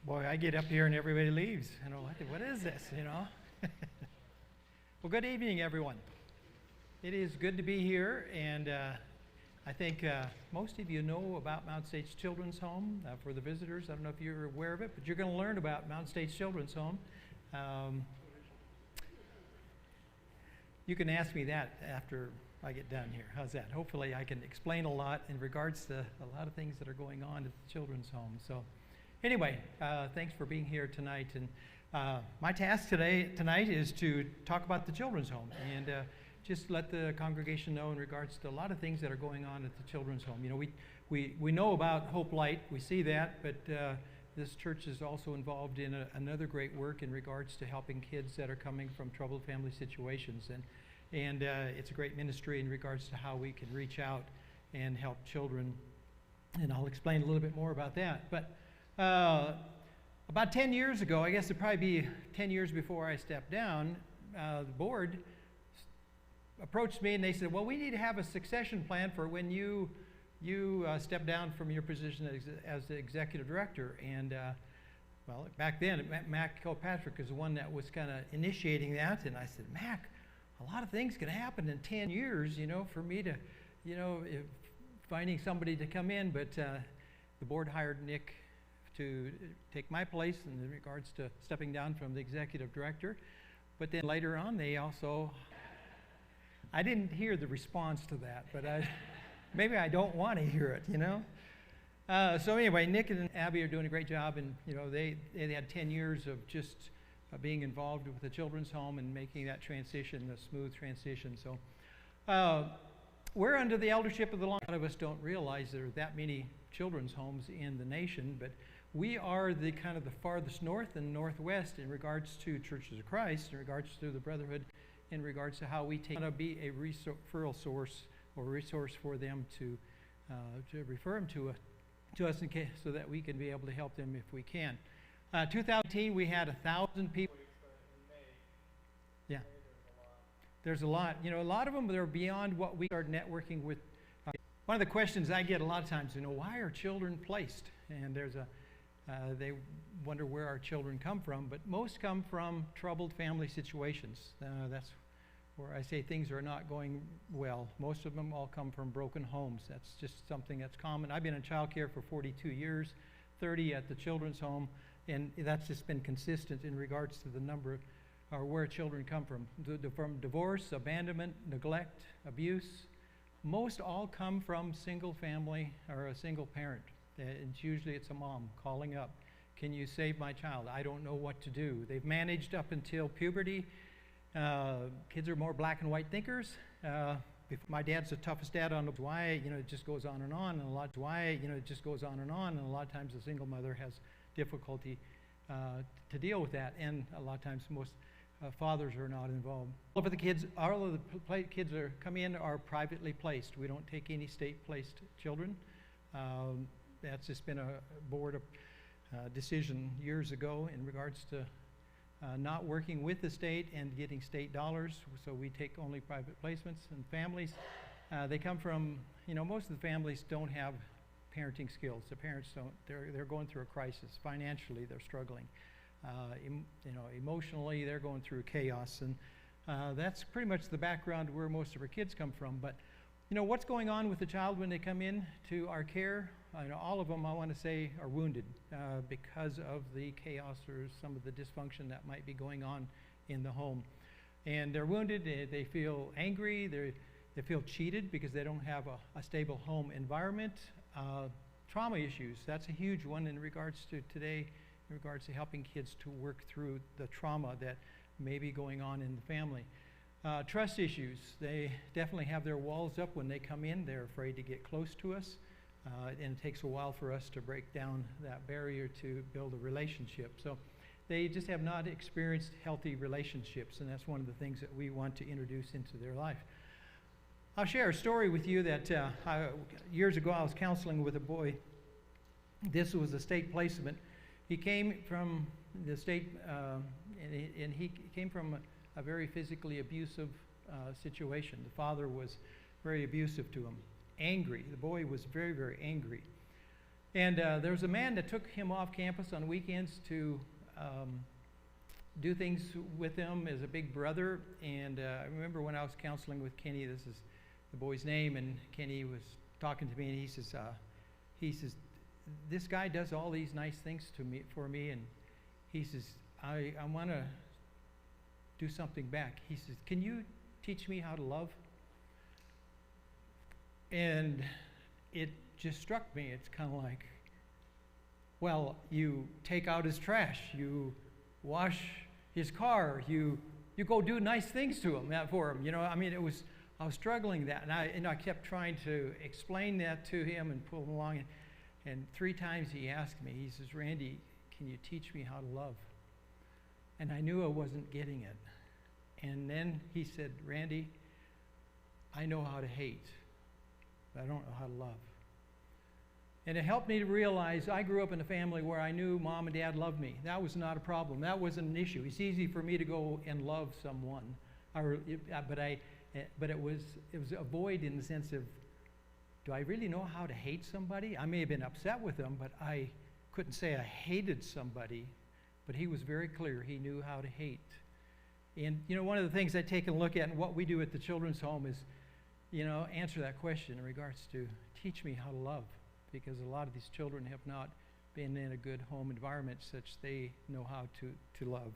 Boy, I get up here and everybody leaves. What is this, Well, good evening, everyone. It is good to be here, and I think most of you know about MSCH Children's Home. For the visitors, I don't know if you're aware of it, but you're going to learn about MSCH Children's Home. You can ask me that after I get done here. How's that? Hopefully I can explain a lot in regards to a lot of things that are going on at the Children's Home. So anyway, thanks for being here tonight. And my task tonight is to talk about the Children's Home and just let the congregation know in regards to a lot of things that are going on at the Children's Home. You know, we know about Hope Light, we see that, but this church is also involved in another great work in regards to helping kids that are coming from troubled family situations. And it's a great ministry in regards to how we can reach out and help children. And I'll explain a little bit more about that. But about 10 years ago, I guess it'd probably be 10 years before I stepped down, the board approached me and they said, well, we need to have a succession plan for when you step down from your position as the executive director. And well, back then, Mac Kilpatrick is the one that was kind of initiating that. And I said, Mac, a lot of things can happen in 10 years, for me to, finding somebody to come in. But the board hired Nick to take my place in regards to stepping down from the executive director. But then later on, I didn't hear the response to that, but maybe I don't want to hear it, So anyway, Nick and Abby are doing a great job, and they had 10 years of just being involved with the Children's Home and making that transition a smooth transition. So we're under the eldership of the law. A lot of us don't realize there are that many children's homes in the nation, but we are the kind of the farthest north and northwest in regards to Churches of Christ, in regards to the Brotherhood, in regards to how we take to be a referral source or resource for them to refer them to us in case, so that we can be able to help them if we can. 2018, we had 1,000 people. Yeah, there's a lot. A lot of them are beyond what we are networking with. One of the questions I get a lot of times, why are children placed? And they wonder where our children come from, but most come from troubled family situations. That's where I say things are not going well. Most of them all come from broken homes. That's just something that's common. I've been in child care for 42 years, 30 at the Children's Home, and that's just been consistent in regards to the number or where children come from. From divorce, abandonment, neglect, abuse. Most all come from single family or a single parent. And usually it's a mom calling up, can you save my child? I don't know what to do. They've managed up until puberty. Kids are more black and white thinkers. My dad's the toughest dad on the why, it just goes on and on, and a lot why, it just goes on and on, and a lot of times the single mother has difficulty to deal with that, and a lot of times most fathers are not involved. All of the kids are come in are privately placed. We don't take any state-placed children. That's just been a board decision years ago in regards to not working with the state and getting state dollars, so we take only private placements. And families, they come from, most of the families don't have parenting skills. The parents don't, they're going through a crisis. Financially, they're struggling. Emotionally, they're going through chaos. And that's pretty much the background where most of our kids come from. But what's going on with the child when they come in to our care? All of them, I want to say, are wounded because of the chaos or some of the dysfunction that might be going on in the home. And they're wounded, they feel angry, they feel cheated because they don't have a stable home environment. Trauma issues, that's a huge one in regards to today, in regards to helping kids to work through the trauma that may be going on in the family. Trust issues, they definitely have their walls up when they come in. They're afraid to get close to us, and it takes a while for us to break down that barrier to build a relationship. So they just have not experienced healthy relationships, and that's one of the things that we want to introduce into their life. I'll share a story with you that years ago I was counseling with a boy. This was a state placement. He came from the state, and he came from a very physically abusive situation. The father was very abusive to him. Angry. The boy was very, very angry. And there was a man that took him off campus on weekends to do things with him as a big brother. And I remember when I was counseling with Kenny, this is the boy's name, and Kenny was talking to me, and he says, this guy does all these nice things for me, and he says, I want to do something back. He says, can you teach me how to love? And it just struck me. It's kind of like, well, you take out his trash, you wash his car, you go do nice things to him, for him. You know, I mean, I was struggling with that, and I kept trying to explain that to him and pull him along. And 3 times he asked me, he says, Randy, can you teach me how to love? And I knew I wasn't getting it. And then he said, Randy, I know how to hate, but I don't know how to love. And it helped me to realize I grew up in a family where I knew Mom and Dad loved me. That was not a problem. That wasn't an issue. It's easy for me to go and love someone, but it was a void in the sense of, do I really know how to hate somebody? I may have been upset with them, but I couldn't say I hated somebody. But he was very clear. He knew how to hate. And, you know, one of the things I take a look at and what we do at the children's home is, you know, answer that question in regards to teach me how to love. Because a lot of these children have not been in a good home environment such they know how to love.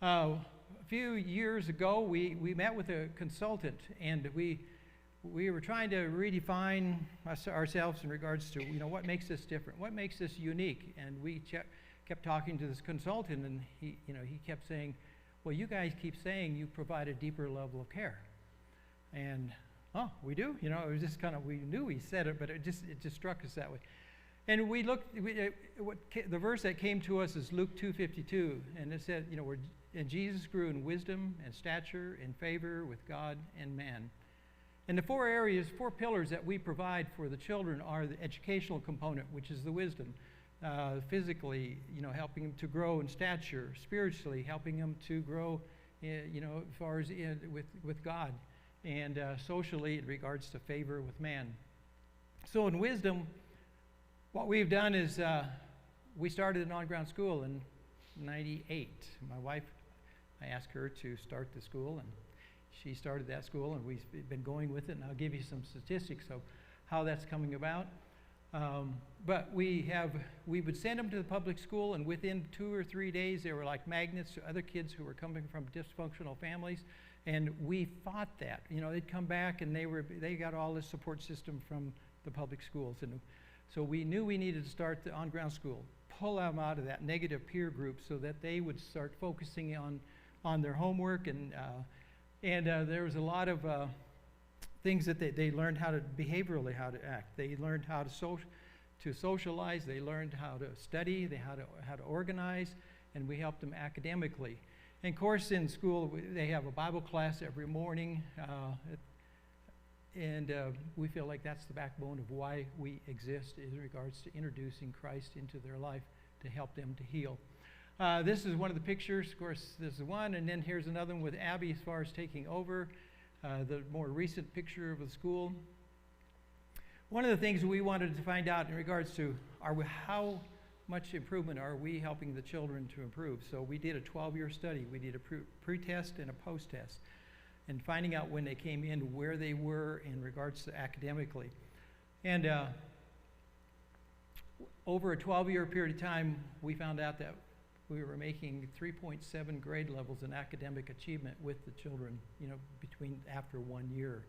A few years ago, we met with a consultant, and we were trying to redefine ourselves in regards to, you know, what makes us different, what makes us unique. And we kept talking to this consultant, and he kept saying, well, you guys keep saying you provide a deeper level of care. And oh, we do? You know, it was just kind of, we knew he said it, but it just struck us that way. And we looked, the verse that came to us is Luke 2:52, and it said, you know, and Jesus grew in wisdom and stature and favor with God and man. And the 4 pillars that we provide for the children are the educational component, which is the wisdom. Physically, you know, helping them to grow in stature. Spiritually, helping them to grow, you know, as far as with God. And socially, in regards to favor with man. So in wisdom, what we've done is we started an on-ground school in '98. My wife, I asked her to start the school, and she started that school, and we've been going with it, and I'll give you some statistics of how that's coming about. But we would send them to the public school, and within 2 or 3 days, they were like magnets to other kids who were coming from dysfunctional families. And we fought that. You know, they'd come back and they got all this support system from the public schools. And so we knew we needed to start the on-ground school, pull them out of that negative peer group so that they would start focusing on their homework. And there was a lot of things that they learned behaviorally how to act. They learned how to socialize. They learned how to study. How to organize. And we helped them academically. And of course, in school, they have a Bible class every morning, and we feel like that's the backbone of why we exist in regards to introducing Christ into their life to help them to heal. This is one of the pictures. Of course, this is one, and then here's another one with Abby as far as taking over, the more recent picture of the school. One of the things we wanted to find out in regards to how much improvement are we helping the children to improve? So we did a 12-year study. We did a pre-test and a post-test, and finding out when they came in where they were in regards to academically. And over a 12-year period of time, we found out that we were making 3.7 grade levels in academic achievement with the children, you know, after 1 year,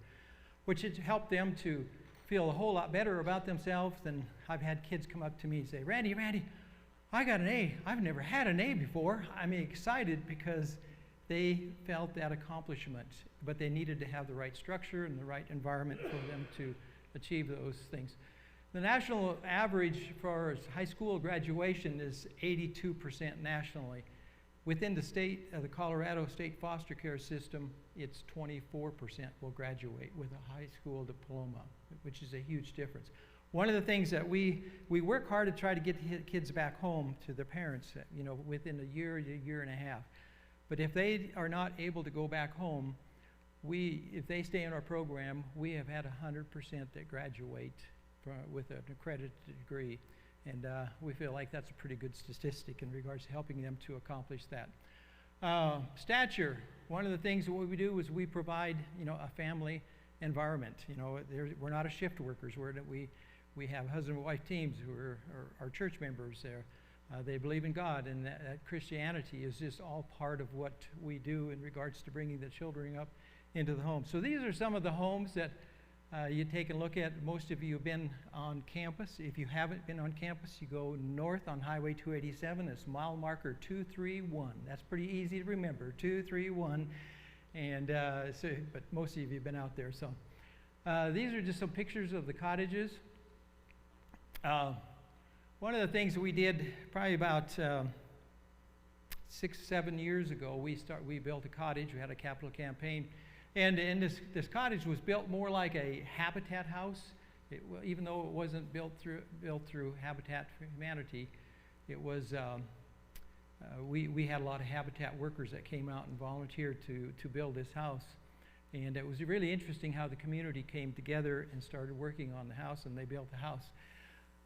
which has helped them to feel a whole lot better about themselves. Than I've had kids come up to me and say, Randy, I got an A. I've never had an A before. I'm excited because they felt that accomplishment, but they needed to have the right structure and the right environment for them to achieve those things. The national average for high school graduation is 82% nationally. Within the state, the Colorado State Foster Care System, it's 24% will graduate with a high school diploma, which is a huge difference. One of the things that we work hard to try to get the kids back home to their parents, you know, within a year and a half. But if they are not able to go back home, if they stay in our program, we have had 100% that graduate with an accredited degree. And we feel like that's a pretty good statistic in regards to helping them to accomplish that. Stature. One of the things that we do is we provide, a family environment. We're not a shift workers. We have husband and wife teams who are our church members there. They believe in God, and that Christianity is just all part of what we do in regards to bringing the children up into the home. So these are some of the homes that you take a look at. Most of you have been on campus. If you haven't been on campus, you go north on Highway 287. It's mile marker 231. That's pretty easy to remember, 231. And but most of you have been out there. So these are just some pictures of the cottages. One of the things that we did probably about 6-7 years ago, we built a cottage. We had a capital campaign. And this cottage was built more like a habitat house. Even though it wasn't built through Habitat for Humanity, it was we had a lot of habitat workers that came out and volunteered to build this house. And it was really interesting how the community came together and started working on the house, and they built the house.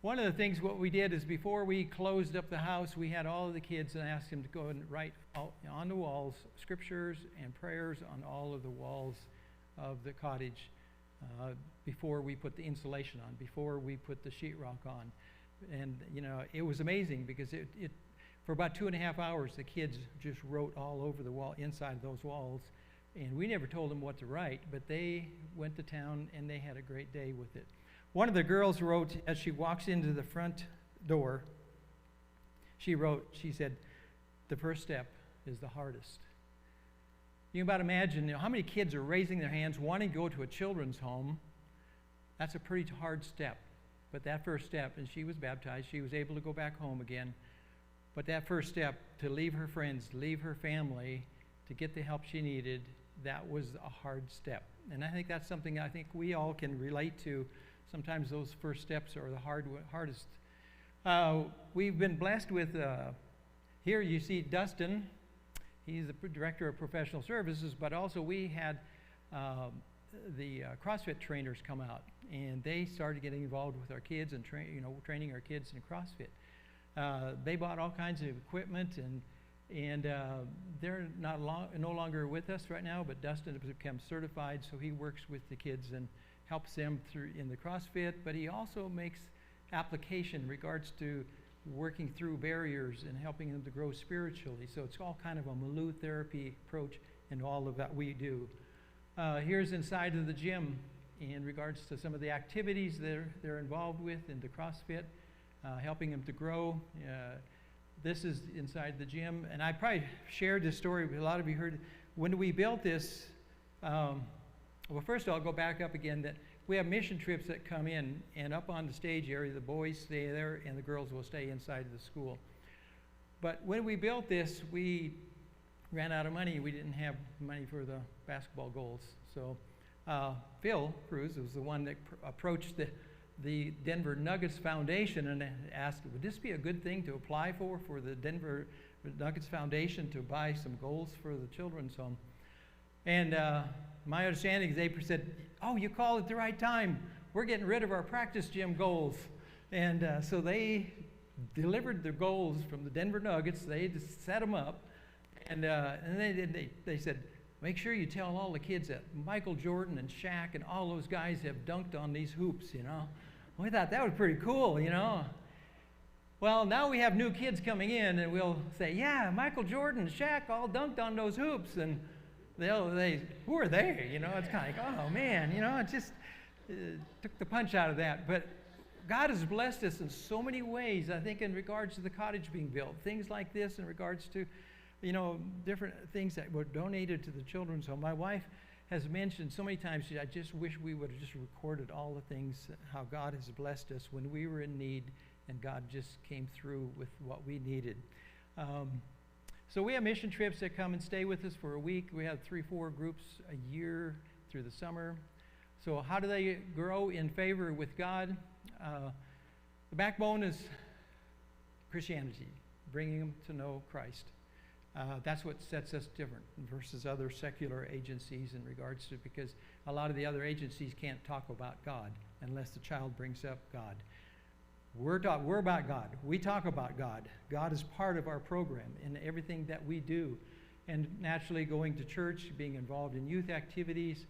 One of the things what we did is before we closed up the house, we had all of the kids and asked them to go and write on the walls scriptures and prayers on all of the walls of the cottage before we put the insulation on, before we put the sheetrock on. And it was amazing because it for about 2.5 hours the kids just wrote all over the wall, inside of those walls, and we never told them what to write, but they went to town and they had a great day with it. One of the girls wrote, as she walks into the front door, she said, the first step is the hardest. You can about imagine, how many kids are raising their hands, wanting to go to a children's home. That's a pretty hard step. But that first step, and she was baptized, she was able to go back home again. But that first step, to leave her friends, leave her family, to get the help she needed, that was a hard step. And I think that's something I think we all can relate to. Sometimes those first steps are the hardest. We've been blessed with, here you see Dustin. He's the director of professional services, but also we had the CrossFit trainers come out, and they started getting involved with our kids and training our kids in CrossFit. They bought all kinds of equipment, and they're no longer with us right now, but Dustin has become certified, so he works with the kids and helps them through in the CrossFit, but he also makes application in regards to working through barriers and helping them to grow spiritually. So it's all kind of a Milieu therapy approach in all of that we do. Here's inside of the gym in regards to some of the activities they're involved with in the CrossFit, helping them to grow. This is inside the gym, and I probably shared this story, but a lot of you heard. When we built this, well, first I'll go back up again, that we have mission trips that come in, and up on the stage area, the boys stay there and the girls will stay inside of the school. But when we built this, we ran out of money. We didn't have money for the basketball goals. So Phil Cruz was the one that approached the Denver Nuggets Foundation and asked, would this be a good thing to apply for the Denver Nuggets Foundation to buy some goals for the children's home? And my understanding is they said, oh, you called at the right time. We're getting rid of our practice gym goals. And so they delivered the goals from the Denver Nuggets. They just set them up. And they said, make sure you tell all the kids that Michael Jordan and Shaq and all those guys have dunked on these hoops, We thought that was pretty cool, Well, now we have new kids coming in, and we'll say, yeah, Michael Jordan and Shaq all dunked on those hoops. And who are they? It's kind of like, oh man, it just took the punch out of that. But God has blessed us in so many ways, I think, in regards to the cottage being built. Things like this in regards to, different things that were donated to the children's home. My wife has mentioned so many times, I just wish we would have just recorded all the things, how God has blessed us when we were in need, and God just came through with what we needed. So we have mission trips that come and stay with us for a week. We have 3-4 groups a year through the summer. So how do they grow in favor with God? The backbone is Christianity, bringing them to know Christ. That's what sets us different versus other secular agencies in regards to, because a lot of the other agencies can't talk about God unless the child brings up God. We're about God. We talk about God. God is part of our program in everything that we do. And naturally, going to church, being involved in youth activities,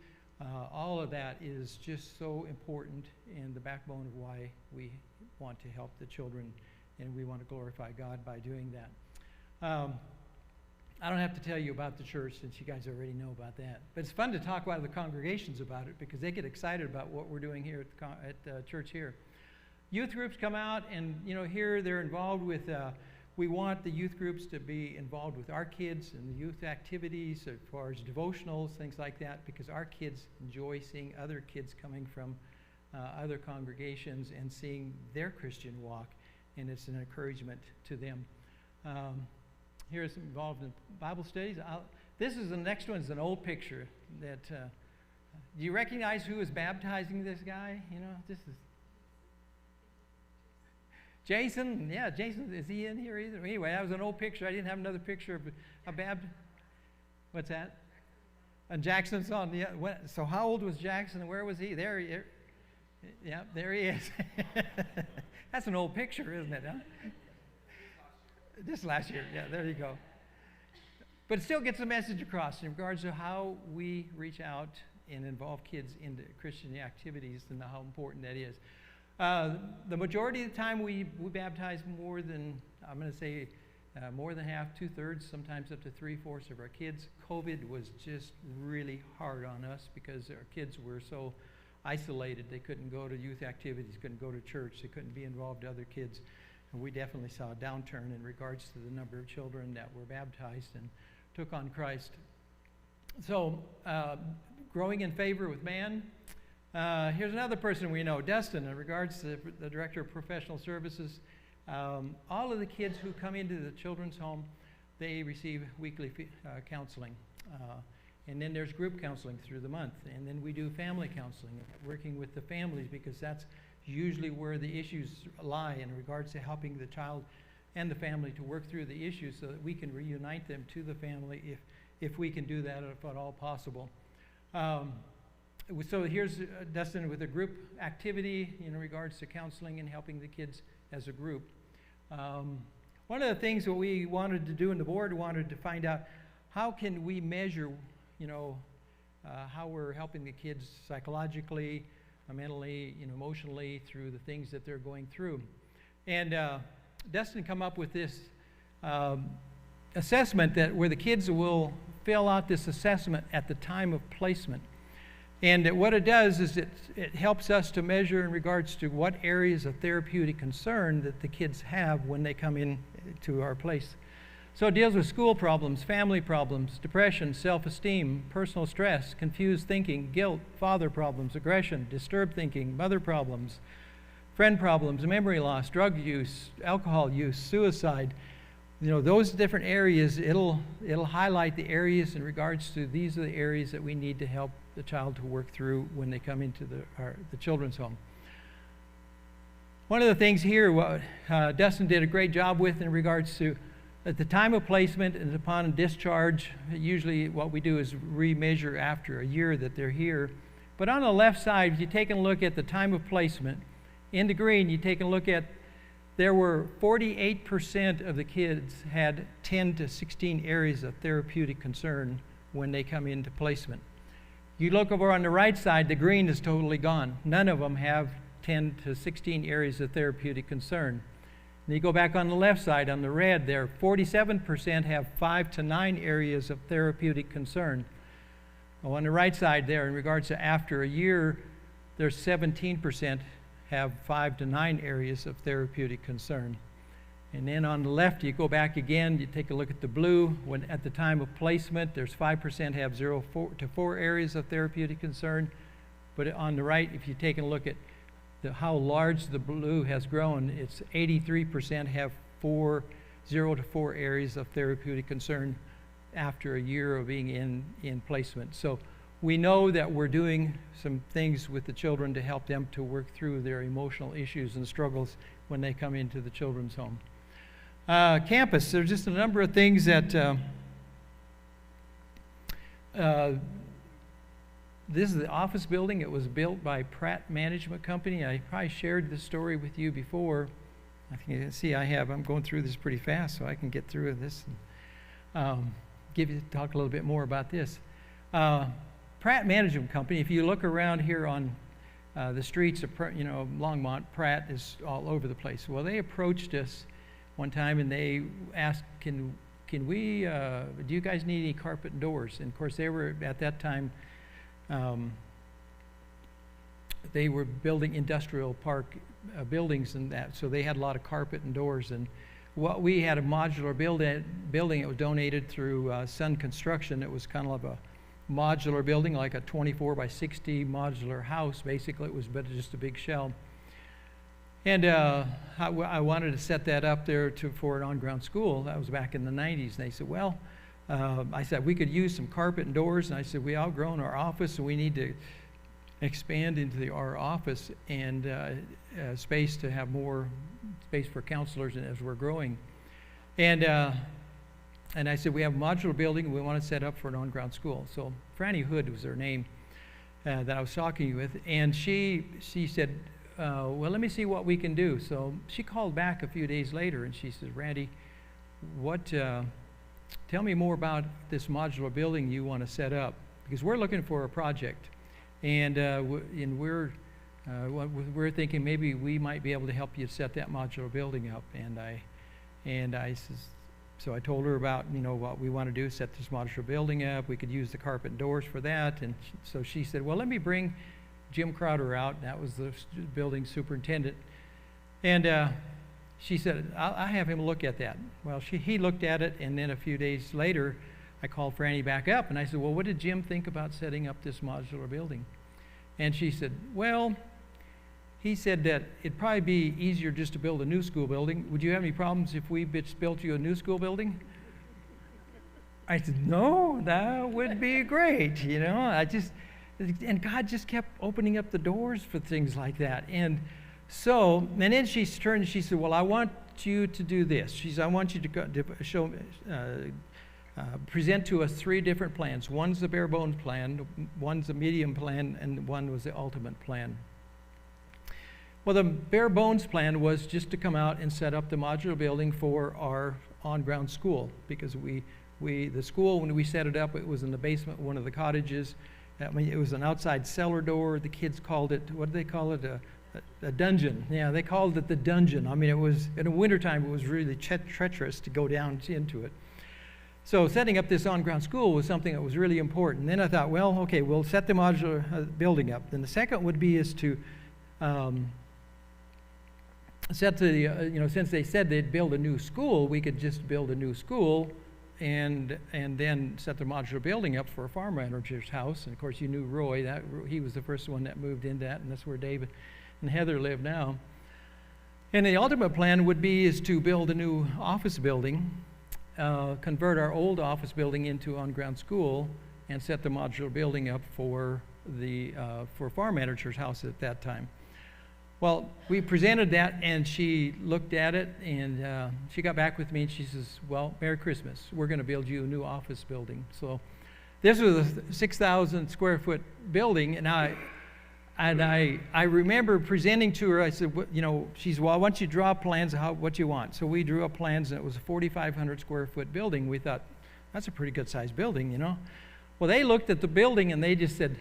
all of that is just so important and the backbone of why we want to help the children, and we want to glorify God by doing that. I don't have to tell you about the church since you guys already know about that. But it's fun to talk about the congregations about it because they get excited about what we're doing here at the church here. Youth groups come out, and here they're involved with. We want the youth groups to be involved with our kids and the youth activities as far as devotionals, things like that, because our kids enjoy seeing other kids coming from other congregations and seeing their Christian walk, and it's an encouragement to them. Here's involved in Bible studies. This is the next one. Is an old picture that. Do you recognize who is baptizing this guy? This is Jason. Yeah, Jason. Is he in here either? Anyway, that was an old picture. I didn't have another picture of a baptist. What's that? And Jackson's on the. So how old was Jackson? And where was he? There. Yeah, there he is. That's an old picture, isn't it? Huh? This last year, yeah, there you go. But it still gets the message across in regards to how we reach out and involve kids into Christian activities and how important that is. The majority of the time we baptize more than, I'm going to say, more than half, 2/3, sometimes up to 3/4 of our kids. COVID was just really hard on us because our kids were so isolated. They couldn't go to youth activities, couldn't go to church, they couldn't be involved with other kids. And we definitely saw a downturn in regards to the number of children that were baptized and took on Christ. So, growing in favor with man. Here's another person we know, Dustin, in regards to the Director of Professional Services. All of the kids who come into the children's home, they receive weekly counseling. And then there's group counseling through the month. And then we do family counseling, working with the families, because that's usually where the issues lie in regards to helping the child and the family to work through the issues so that we can reunite them to the family if we can do that, if at all possible. So here's Dustin with a group activity in regards to counseling and helping the kids as a group. One of the things that we wanted to do, and the board wanted to find out, how can we measure, how we're helping the kids psychologically, mentally, emotionally through the things that they're going through. And Dustin come up with this assessment where the kids will fill out this assessment at the time of placement. And what it does is it helps us to measure in regards to what areas of therapeutic concern that the kids have when they come in to our place. So it deals with school problems, family problems, depression, self-esteem, personal stress, confused thinking, guilt, father problems, aggression, disturbed thinking, mother problems, friend problems, memory loss, drug use, alcohol use, suicide. Those different areas, it'll highlight the areas in regards to these are the areas that we need to help the child to work through when they come into the children's home. One of the things here, Dustin did a great job with in regards to at the time of placement and upon discharge, usually what we do is remeasure after a year that they're here. But on the left side, if you take a look at the time of placement, in the green, you take a look at, there were 48% of the kids had 10 to 16 areas of therapeutic concern when they come into placement. You look over on the right side, the green is totally gone. None of them have 10 to 16 areas of therapeutic concern. And you go back on the left side, on the red there, 47% have 5 to 9 areas of therapeutic concern. Well, on the right side there, in regards to after a year, there's 17% have 5 to 9 areas of therapeutic concern. And then on the left, you go back again, you take a look at the blue. When at the time of placement, there's 5% have 0 to 4 areas of therapeutic concern. But on the right, if you take a look at how large the blue has grown, it's 83% have 0 to 4 areas of therapeutic concern after a year of being in placement. So we know that we're doing some things with the children to help them to work through their emotional issues and struggles when they come into the children's home. Campus, there's just a number of things that this is the office building. It was built by Pratt Management Company. I probably shared this story with you before. I think you can see I'm going through this pretty fast, so I can get through this and talk a little bit more about this. Pratt Management Company, if you look around here on the streets of Longmont, Pratt is all over the place. Well, they approached us one time and they asked, can we, do you guys need any carpet and doors? And of course they were, at that time, they were building industrial park buildings and that, so they had a lot of carpet and doors. And what we had a modular building. It was donated through Sun Construction. It was kind of a modular building, like a 24 by 60 modular house. Basically, it was just a big shell. And I wanted to set that up there for an on-ground school. That was back in the 90s. And they said, well, I said, we could use some carpet and doors. And I said, we outgrown our office, and we need to expand into our office and space to have more space for counselors and as we're growing. And I said, we have a modular building, and we want to set up for an on-ground school. So Franny Hood was her name that I was talking with. And she said, well, let me see what we can do. So she called back a few days later, and she says, Randy, tell me more about this modular building you want to set up, because we're looking for a project. And we're thinking maybe we might be able to help you set that modular building up. And I says, so I told her about what we want to do, set this modular building up. We could use the carpet and doors for that. And so she said, well, let me bring Jim Crowder out. That was the building superintendent. And she said, I'll have him look at that. Well, he looked at it, and then a few days later, I called Franny back up, and I said, well, what did Jim think about setting up this modular building? And she said, well, he said that it'd probably be easier just to build a new school building. Would you have any problems if we built you a new school building? I said, no, that would be great. And God just kept opening up the doors for things like that. And then she turned and she said, well, I want you to do this. She said, I want you to present to us 3 different plans. One's the bare bones plan, one's the medium plan, and one was the ultimate plan. Well, the bare bones plan was just to come out and set up the modular building for our on-ground school, because the school, when we set it up, it was in the basement of one of the cottages. It was an outside cellar door. The kids called it, what did they call it? A dungeon. Yeah, they called it the dungeon. It was, in the wintertime, it was really treacherous to go down into it. So setting up this on-ground school was something that was really important. And then I thought, well, okay, we'll set the modular building up. Then the second would be to set the, since they said they'd build a new school, we could just build a new school and then set the modular building up for a farm manager's house. And of course, you knew Roy. He was the first one that moved into that, and that's where David and Heather live now. And the ultimate plan would be to build a new office building, convert our old office building into on-ground school, and set the modular building up for farm manager's house at that time. Well, we presented that, and she looked at it, and she got back with me, and she says, well, Merry Christmas. We're going to build you a new office building. So this was a 6,000 square foot building, and I remember presenting to her. I said, she said, well, I want you to draw plans of what you want. So we drew up plans, and it was a 4,500 square foot building. We thought, that's a pretty good sized building, Well, they looked at the building, and they just said,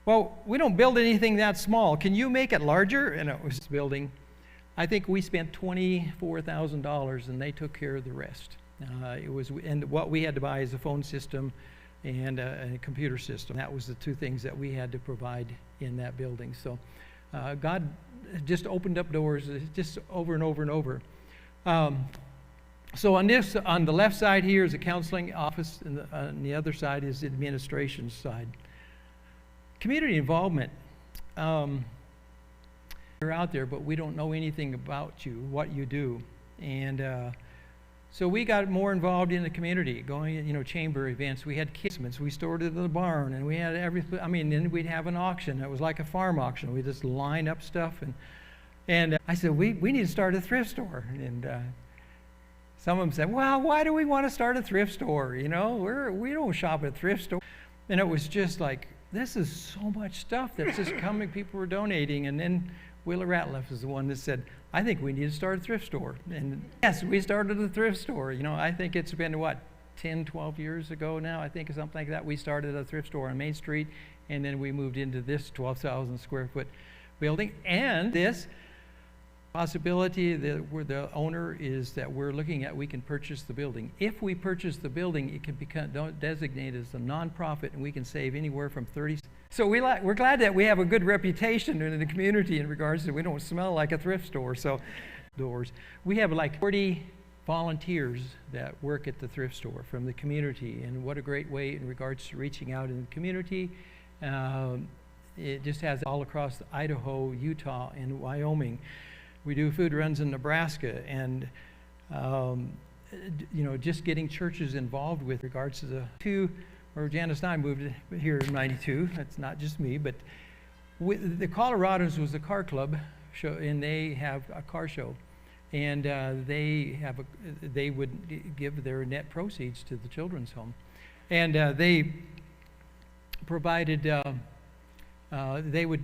well, we don't build anything that small. Can you make it larger? And it was this building. I think we spent $24,000, and they took care of the rest. And what we had to buy is a phone system and a computer system. That was the 2 things that we had to provide in that building. So God just opened up doors just over and over and over. So on the left side here is a counseling office, and on the other side is the administration side. Community involvement. You're out there, but we don't know anything about you, what you do. And so we got more involved in the community, going, chamber events. We had kidsments. We stored it in the barn, and we had everything. Then we'd have an auction. It was like a farm auction. We just line up stuff. And I said, we need to start a thrift store. And some of them said, well, why do we want to start a thrift store? We don't shop at a thrift store. And it was just like, this is so much stuff that's just coming. People were donating. And then Wheeler Ratliff is the one that said, I think we need to start a thrift store. And yes, we started a thrift store. I think it's been, 10, 12 years ago now, I think, or something like that. We started a thrift store on Main Street, and then we moved into this 12,000 square foot building. And this possibility that we're the owner is that we're looking at, we can purchase the building. If we purchase the building, it can become designated as a nonprofit, and we can save anywhere from 30. So we're glad that we have a good reputation in the community in regards to we don't smell like a thrift store. So doors. We have like 40 volunteers that work at the thrift store from the community, and what a great way in regards to reaching out in the community. It just has all across Idaho, Utah, and Wyoming. We do food runs in Nebraska, and just getting churches involved with regards to where Janice and I moved here in '92. That's not just me, but the Colorados was a car club show, and they have a car show, and they would give their net proceeds to the children's home, and they provided. They would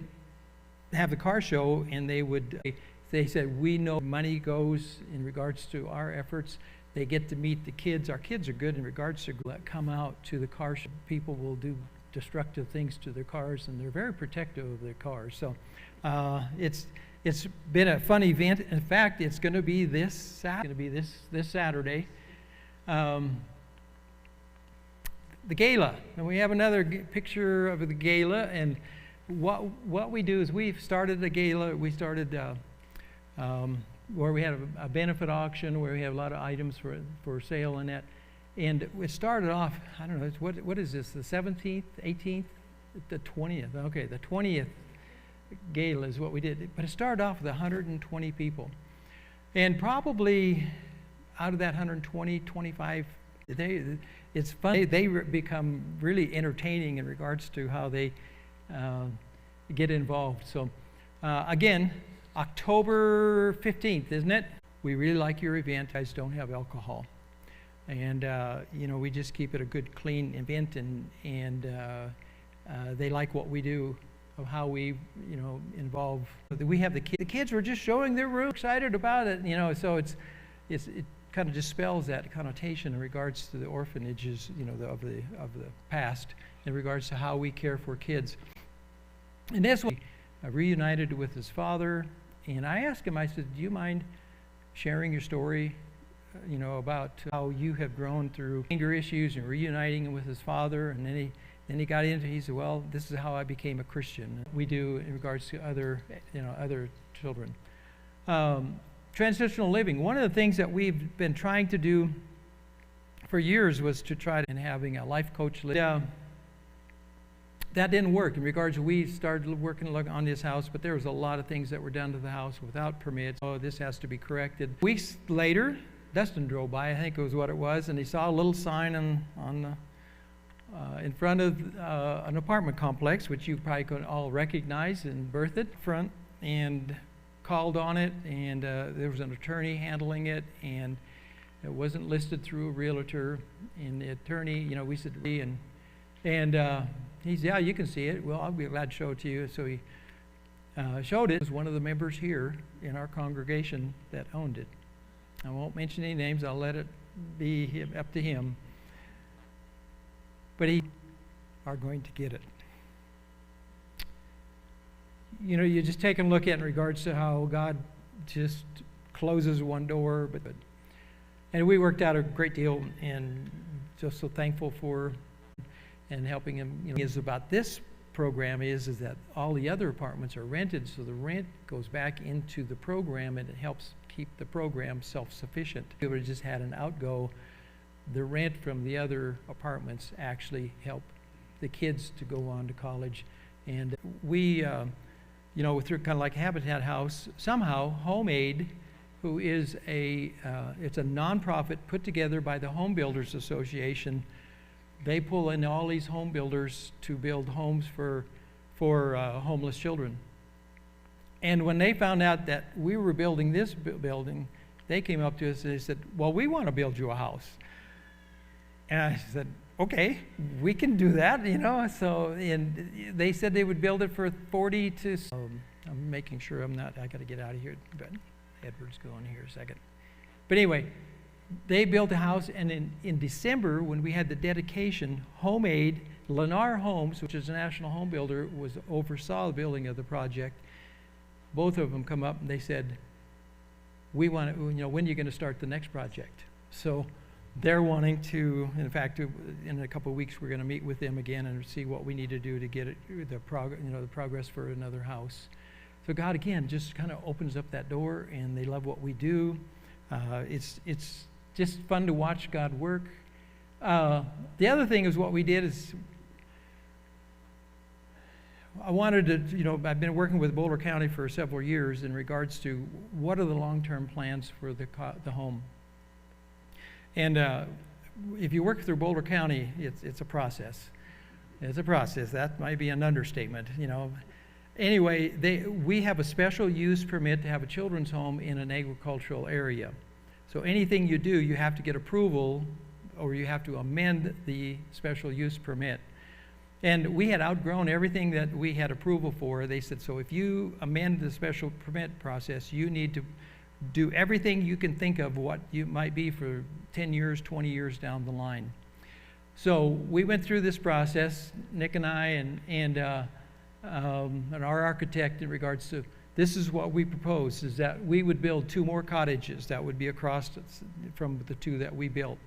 have the car show, and they said, we know money goes in regards to our efforts. They get to meet the kids. Our kids are good in regards to come out to the car show. People will do destructive things to their cars, and they're very protective of their cars. So it's been a fun event. In fact, it's going to be this Saturday. The gala, and we have another picture of the gala. And what we do is we've started a gala. We started where we had a benefit auction where we have a lot of items for sale in that. And it started off, I don't know, what is this, the 17th, 18th, the 20th? Okay, the 20th gala is what we did. But it started off with 120 people. And probably out of that 120, 25, it's fun. They become really entertaining in regards to how they get involved. So again, October 15th, isn't it? We really like your event. You guys don't have alcohol. And, we just keep it a good, clean event, and they like what we do, of how we, involve. We have the kids. The kids were just showing their room, excited about it, so it kind of dispels that connotation in regards to the orphanages, of the past, in regards to how we care for kids. And this one, reunited with his father, and I asked him, I said, do you mind sharing your story, about how you have grown through anger issues and reuniting with his father? And then he got into, he said, well, this is how I became a Christian. We do in regards to other children. Transitional living. One of the things that we've been trying to do for years was to try to having a life coach. That didn't work in regards to, we started working on this house, but there was a lot of things that were done to the house without permits. Oh, this has to be corrected. Weeks later, Dustin drove by, I think it was what it was, and he saw a little sign in front of an apartment complex, which you probably could all recognize in Berthoud front, and called on it, and there was an attorney handling it, and it wasn't listed through a realtor. And the attorney, we said, and he said, yeah, you can see it. Well, I'll be glad to show it to you. So he showed it. It was one of the members here in our congregation that owned it. I won't mention any names. I'll let it be up to him. But he are going to get it. You just take a look at in regards to how God just closes one door. And we worked out a great deal, and just so thankful for and helping him. Is about this program is that all the other apartments are rented, so the rent goes back into the program, and it helps keep the program self-sufficient. If we just had an outgo, the rent from the other apartments actually help the kids to go on to college. And we, through kind of like Habitat House, somehow Home Aid, who is it's a nonprofit put together by the Home Builders Association. They pull in all these home builders to build homes for homeless children. And when they found out that we were building this building, they came up to us and they said, well, we want to build you a house. And I said, okay, we can do that, you know. So, and they said they would build it for 40 to. I'm making sure I got to get out of here, but Edward's going here a second. But anyway, they built a house, and in December, when we had the dedication, Homemade, Lennar Homes, which is a national home builder, oversaw the building of the project. Both of them come up and they said, we want to, when are you going to start the next project? So they're wanting to, in fact, in a couple of weeks, we're going to meet with them again and see what we need to do to get the progress for another house. So God, again, just kind of opens up that door, and they love what we do. It's just fun to watch God work. The other thing is what we did is I wanted to, I've been working with Boulder County for several years in regards to what are the long-term plans for the home. And if you work through Boulder County, it's a process. It's a process. That might be an understatement, Anyway, we have a special use permit to have a children's home in an agricultural area. So anything you do, you have to get approval, or you have to amend the special use permit. And we had outgrown everything that we had approval for. They said, so if you amend the special permit process, you need to do everything you can think of what you might be for 10 years, 20 years down the line. So we went through this process, Nick and I, and our architect, in regards to this is what we proposed, is that we would build 2 more cottages that would be across from the 2 that we built.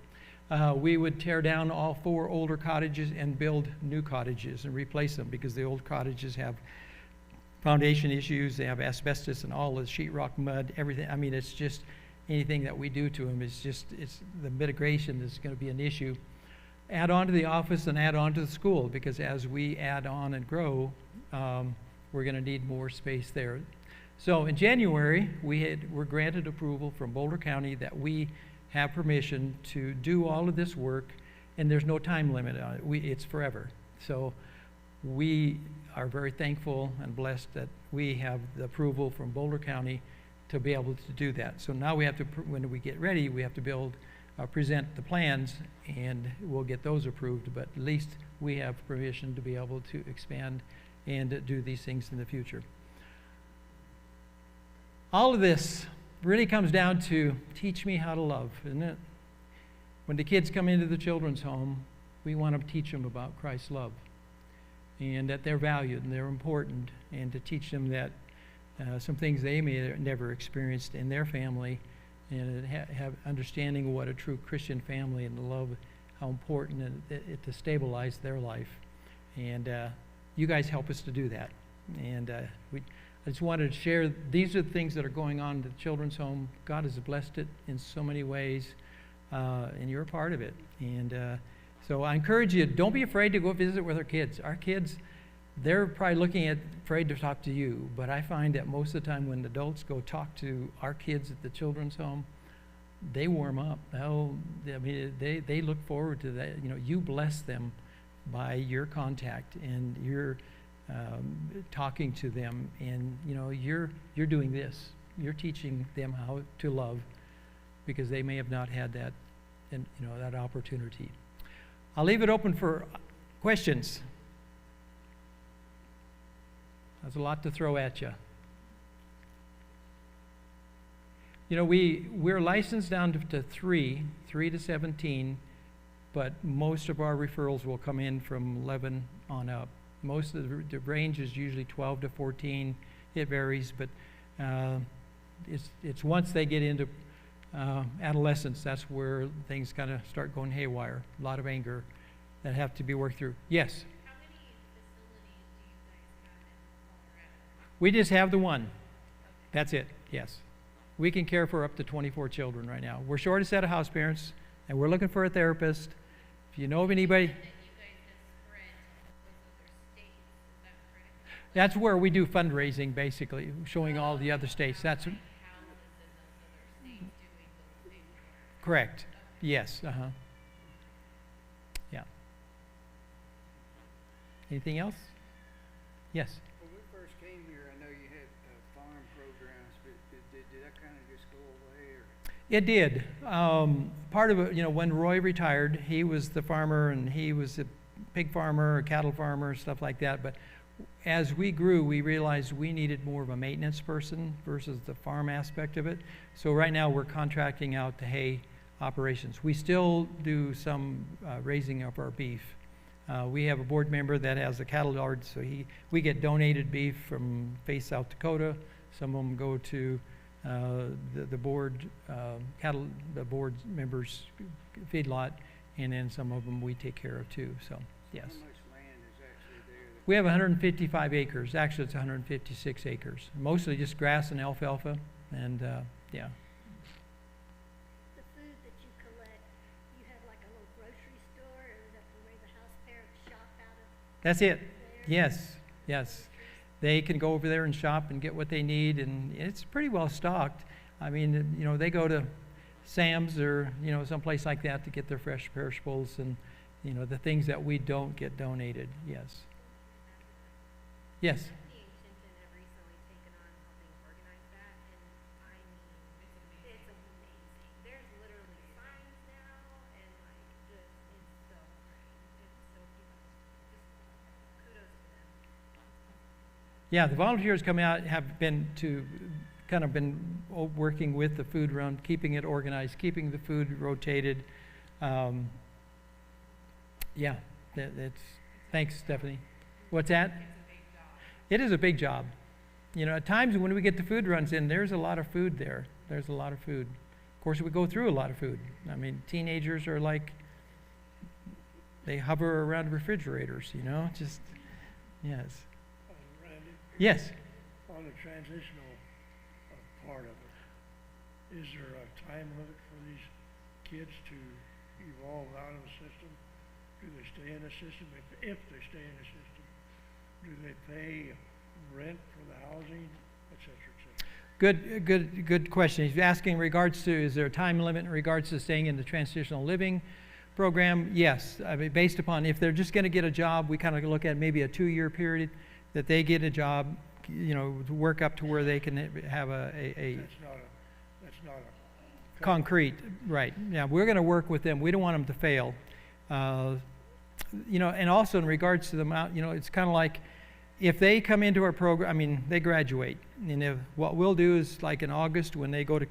We would tear down all 4 older cottages and build new cottages and replace them, because the old cottages have foundation issues, they have asbestos and all the sheetrock, mud, everything. I mean, it's just anything that we do to them it's the mitigation is going to be an issue. Add on to the office and add on to the school, because as we add on and grow, we're going to need more space there. So in January, we're granted approval from Boulder County that we have permission to do all of this work, and there's no time limit on it. It's forever. So we are very thankful and blessed that we have the approval from Boulder County to be able to do that. So now we have to, when we get ready, we have to present the plans, and we'll get those approved, but at least we have permission to be able to expand and do these things in the future. All of this really comes down to teach me how to love, isn't it? When the kids come into the children's home, we want to teach them about Christ's love, and that they're valued and they're important, and to teach them that some things they may have never experienced in their family, and have understanding what a true Christian family and the love, how important it to stabilize their life. And you guys help us to do that. And I just wanted to share, these are the things that are going on in the children's home. God has blessed it in so many ways, and you're a part of it. And so I encourage you, don't be afraid to go visit with our kids. Our kids, they're probably afraid to talk to you, but I find that most of the time when adults go talk to our kids at the children's home, they warm up. They look forward to that. You bless them by your contact and your talking to them, and you're doing this. You're teaching them how to love, because they may have not had that, and that opportunity. I'll leave it open for questions. That's a lot to throw at you. We're licensed down to 3 to 17, but most of our referrals will come in from 11 on up. Most of the range is usually 12 to 14. It varies, but it's once they get into adolescence, that's where things kind of start going haywire. A lot of anger that have to be worked through. Yes? How many facilities do you guys have in Colorado? We just have the one. Okay. That's it, yes. We can care for up to 24 children right now. We're short a set of house parents, and we're looking for a therapist. If you know of anybody... That's where we do fundraising, basically, showing all the other states. That's correct. Yes. Yeah. Anything else? Yes. When we first came here, I know you had farm programs, but did that kind of just go away? Or? It did. Part of it, when Roy retired, he was the farmer and he was a pig farmer, a cattle farmer, stuff like that. But as we grew, we realized we needed more of a maintenance person versus the farm aspect of it. So right now we're contracting out the hay operations. We still do some raising of our beef. We have a board member that has a cattle yard, so we get donated beef from Faith, South Dakota. Some of them go to the board the board members feedlot, and then some of them we take care of too. So yes. How much land is actually there? We have 155 acres. Actually, it's 156 acres. Mostly just grass and alfalfa, and yeah. The food that you collect, you have like a little grocery store, or is that where the house parents shop out of That's it. there? Yes, yes. They can go over there and shop and get what they need, and it's pretty well stocked. I mean, they go to Sam's or, someplace like that to get their fresh perishables and, the things that we don't get donated. Yes. Yes. MSCH have recently taken on helping organize that, and I mean, it's amazing. There's literally signs now, and like, it's so great. It's so just kudos to them. Yeah, the volunteers come out have been working with the food run, keeping it organized, keeping the food rotated. Yeah, that's, thanks, Stephanie. What's that? It is a big job. At times when we get the food runs in, there's a lot of food there. There's a lot of food. Of course, we go through a lot of food. I mean, teenagers are like, they hover around refrigerators, just, yes. Randy, Yes. on the transitional part of it, is there a time limit for these kids to evolve out of the system? Do they stay in the system? If they stay in the system, do they pay rent for the housing, et cetera, et cetera? Good question. He's asking in regards to, is there a time limit in regards to staying in the transitional living program? Yes. I mean, based upon if they're just going to get a job, we kind of look at maybe a 2-year period that they get a job, to work up to where they can have a That's not a concrete, right. Yeah, we're going to work with them. We don't want them to fail. And also in regards to the amount, it's kind of like if they come into our program, I mean, they graduate. And what we'll do is like in August when they go to,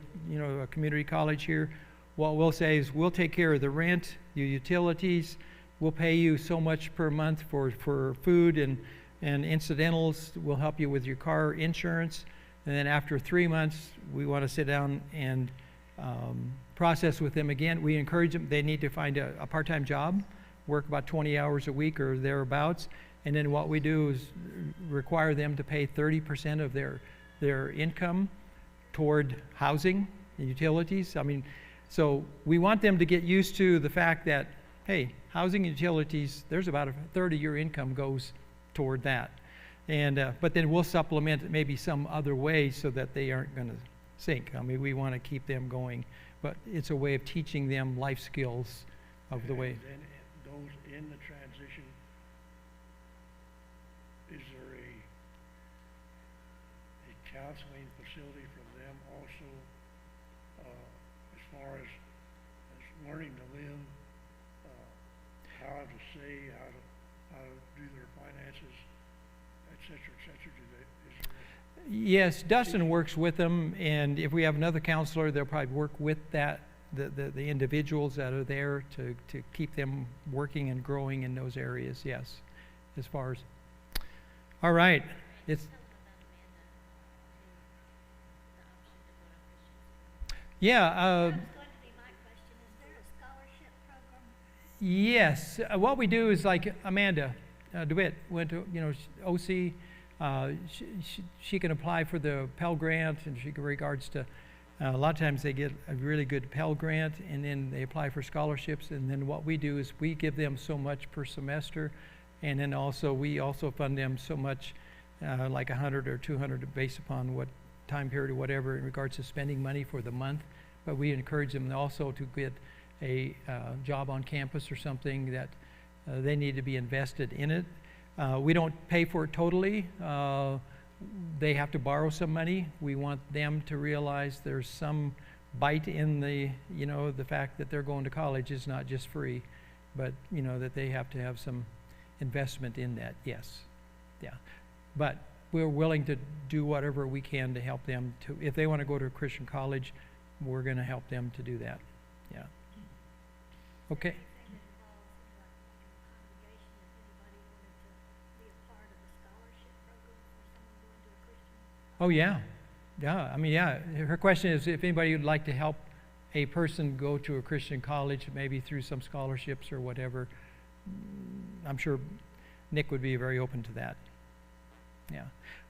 a community college here, what we'll say is we'll take care of the rent, your utilities, we'll pay you so much per month for food and incidentals, we'll help you with your car insurance. And then after 3 months, we want to sit down and process with them again. We encourage them, they need to find a part-time job, work about 20 hours a week or thereabouts. And then what we do is require them to pay 30% of their income toward housing and utilities. I mean, so we want them to get used to the fact that, hey, housing and utilities, there's about a third of your income goes toward that. And but then we'll supplement it maybe some other way so that they aren't going to sink. I mean, we want to keep them going, but it's a way of teaching them life skills of the way. And then those in the transition, is there a counseling facility for them also, as far as learning to live, how to say, how to do their finances, et cetera, is there Yes, Dustin works with them, and if we have another counselor, they'll probably work with the individuals that are there to keep them working and growing in those areas, yes, as far as. All right. It's, yeah. That was going to be my question. Is there a scholarship program? Yes. What we do is like Amanda DeWitt went to, OC. She can apply for the Pell Grant, and she regards to, a lot of times they get a really good Pell Grant, and then they apply for scholarships, and then what we do is we give them so much per semester, and then also we also fund them so much, like 100 or 200 based upon what time period or whatever in regards to spending money for the month. But we encourage them also to get a job on campus or something that they need to be invested in it. We don't pay for it totally. They have to borrow some money. We want them to realize there's some bite in the, the fact that they're going to college is not just free, but, that they have to have some investment in that, yes. Yeah. But we're willing to do whatever we can to help them to, if they want to go to a Christian college, we're going to help them to do that. Yeah. Okay. Anything that involves, like in a congregation, if anybody wanted to be a part of a scholarship program for someone going to a Christian. Oh, yeah. Yeah. I mean, yeah. Her question is if anybody would like to help a person go to a Christian college, maybe through some scholarships or whatever. I'm sure Nick would be very open to that. Yeah.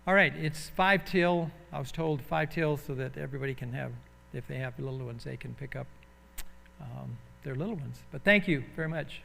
All right. It's 5 till. I was told 5 till so that everybody can have, if they have little ones, they can pick up their little ones. But thank you very much.